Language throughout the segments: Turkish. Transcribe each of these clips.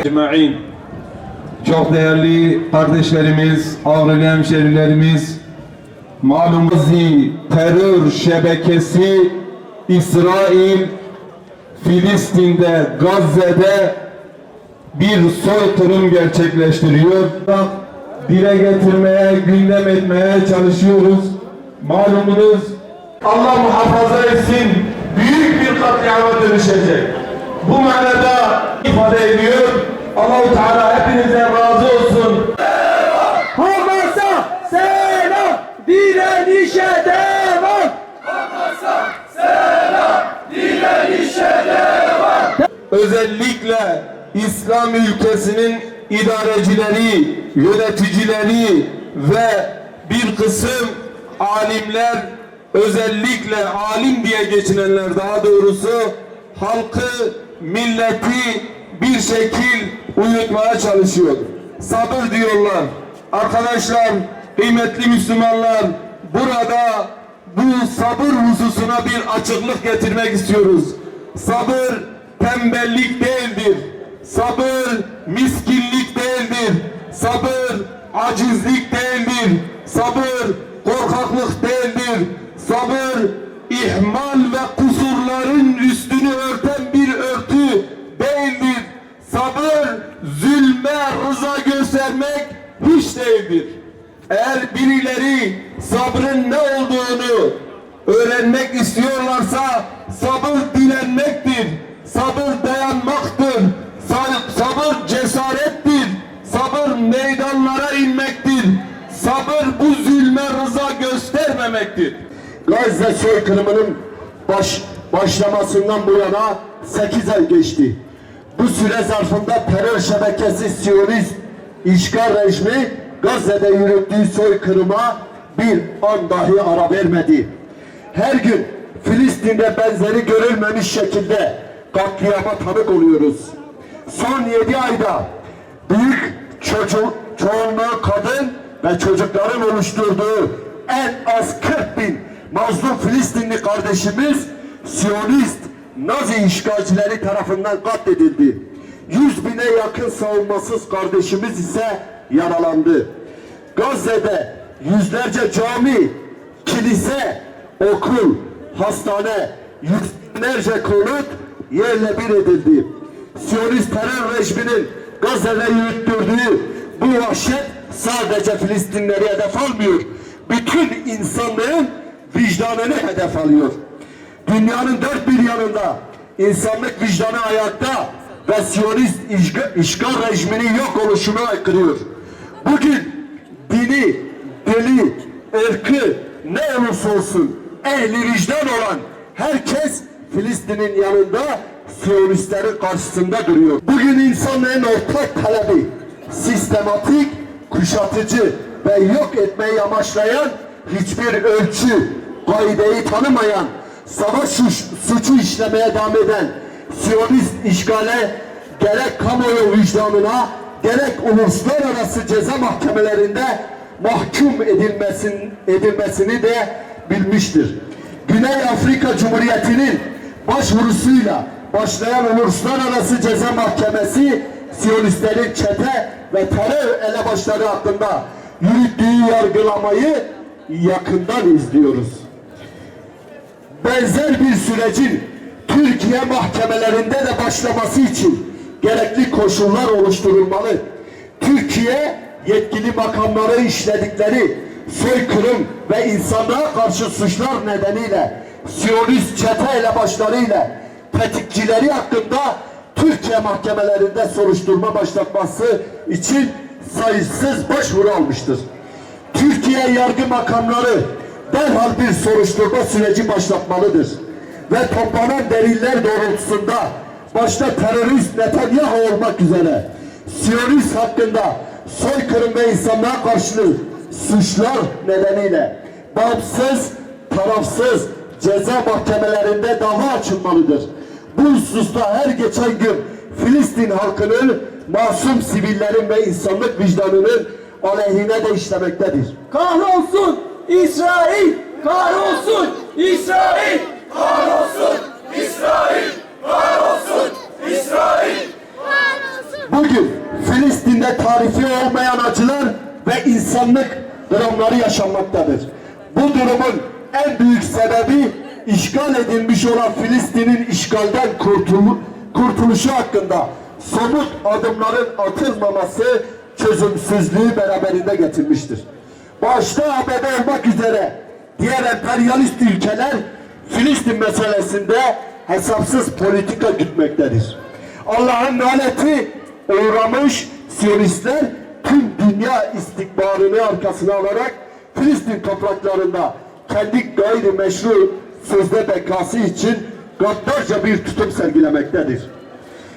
Ecmaîn. Çok değerli kardeşlerimiz, Avreli hemşerilerimiz, malum terör şebekesi İsrail, Filistin'de, Gazze'de bir soykırım gerçekleştiriyor. Dile getirmeye, gündem etmeye çalışıyoruz. Malumunuz Allah muhafaza etsin, büyük bir katliama dönüşecek. Bu manada ifade ediyor. Allah-u Teala hepinize razı olsun. Hamas'a selam, direnişe devam. Hamas'a selam, direnişe devam. Özellikle İslam ülkesinin idarecileri, yöneticileri ve bir kısım alimler, özellikle alim diye geçinenler daha doğrusu, halkı, milleti bir şekil uyutmaya çalışıyor. Sabır diyorlar. Arkadaşlar, kıymetli Müslümanlar, burada bu sabır hususuna bir açıklık getirmek istiyoruz. Sabır tembellik değildir. Sabır miskinlik değildir. Sabır acizlik değildir. Sabır korkaklık değildir. Sabır ihmal ve kusurların üstünü örten bir örtü değildir. Sabır zulme rıza göstermek hiç değildir. Eğer birileri sabrın ne olduğunu öğrenmek istiyorlarsa sabır dilenmektir. Sabır dayanmaktır. Sabır cesarettir. Sabır meydanlara inmektir. Sabır bu zulme rıza göstermemektir. Gazze soykırımının başlamasından bu yana 8 ay geçti. Bu süre zarfında terör şebekesi Siyonist işgal rejimi Gazze'de yürüttüğü soykırıma bir an dahi ara vermedi. Her gün Filistin'de benzeri görülmemiş şekilde katliama tanık oluyoruz. Son 7 ayda büyük çoğunluğu kadın ve çocukların oluşturduğu en az 40 bin mazlum Filistinli kardeşimiz Siyonist Nazi işgalcileri tarafından katledildi. 100 bine yakın savunmasız kardeşimiz ise yaralandı. Gazze'de yüzlerce cami, kilise, okul, hastane, yüzlerce konut yerle bir edildi. Siyonist terör rejiminin Gazze'de yürüttürdüğü bu vahşet sadece Filistinleri hedef almıyor. Bütün insanlığın vicdanını hedef alıyor. Dünyanın dört bir yanında insanlık vicdanı ayakta ve Siyonist işgal rejiminin yok oluşunu aykırıyor. Bugün dini, dili, ırkı ne olursa olsun ehli vicdan olan herkes Filistin'in yanında, Siyonistlerin karşısında duruyor. Bugün insanlığın ortak talebi sistematik, kuşatıcı ve yok etmeyi amaçlayan, hiçbir ölçü, kaideyi tanımayan, savaş suçu işlemeye devam eden Siyonist işgale gerek kamuoyu vicdanına gerek uluslararası ceza mahkemelerinde mahkum edilmesini de bilmiştir. Güney Afrika Cumhuriyeti'nin başvurusuyla başlayan uluslararası ceza mahkemesi Siyonistlerin çete ve terör elebaşları hakkında yürüttüğü yargılamayı yakından izliyoruz. Benzer bir sürecin Türkiye mahkemelerinde de başlaması için gerekli koşullar oluşturulmalı. Türkiye yetkili makamları işledikleri soykırım ve insanlığa karşı suçlar nedeniyle Siyonist çete elebaşlarıyla tetikçileri hakkında Türkiye mahkemelerinde soruşturma başlatması için sayısız başvuru almıştır. Türkiye yargı makamları derhal bir soruşturma süreci başlatmalıdır. Ve toplanan deliller doğrultusunda başta terörist Netanyahu olmak üzere Siyonist hakkında soykırım ve insanlığa karşı suçlar nedeniyle bağımsız, tarafsız ceza mahkemelerinde dava açılmalıdır. Bu hususta her geçen gün Filistin halkının, masum sivillerin ve insanlık vicdanının aleyhine de işlemektedir. Kahrolsun İsrail! Kahrolsun İsrail! Kahrolsun İsrail! Kahrolsun İsrail! Bugün sorunları yaşanmaktadır. Bu durumun en büyük sebebi işgal edilmiş olan Filistin'in işgalden kurtuluşu hakkında somut adımların atılmaması çözümsüzlüğü beraberinde getirmiştir. Başta ABD olmak üzere diğer emperyalist ülkeler Filistin meselesinde hesapsız politika gütmektedir. Allah'ın laneti uğramış Siyonistler tüm dünya istikbarını arkasına alarak Filistin topraklarında kendi gayrimeşru sözde bekası için gaddarca bir tutum sergilemektedir.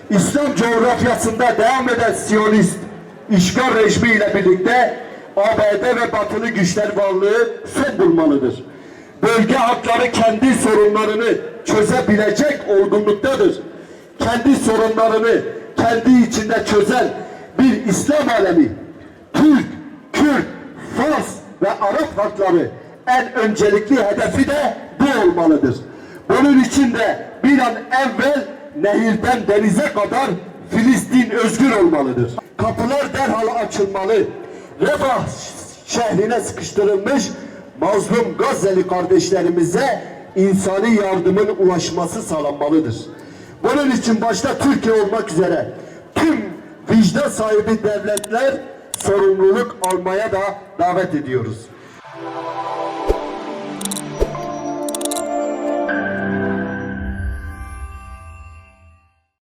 İslam coğrafyasında devam eden Siyonist işgal rejimiyle birlikte ABD ve batılı güçler varlığı son bulmalıdır. Bölge halkları kendi sorunlarını çözebilecek olgunluktadır. Kendi sorunlarını kendi içinde çözen bir İslam alemi, Türk, Kürt, Fars ve Arap halkları en öncelikli hedefi de bu olmalıdır. Bunun için de bir an evvel nehirden denize kadar Filistin özgür olmalıdır. Kapılar derhal açılmalı. Refah şehrine sıkıştırılmış mazlum Gazze'li kardeşlerimize insani yardımın ulaşması sağlanmalıdır. Bunun için başta Türkiye olmak üzere tüm vicdan sahibi devletler sorumluluk almaya da davet ediyoruz.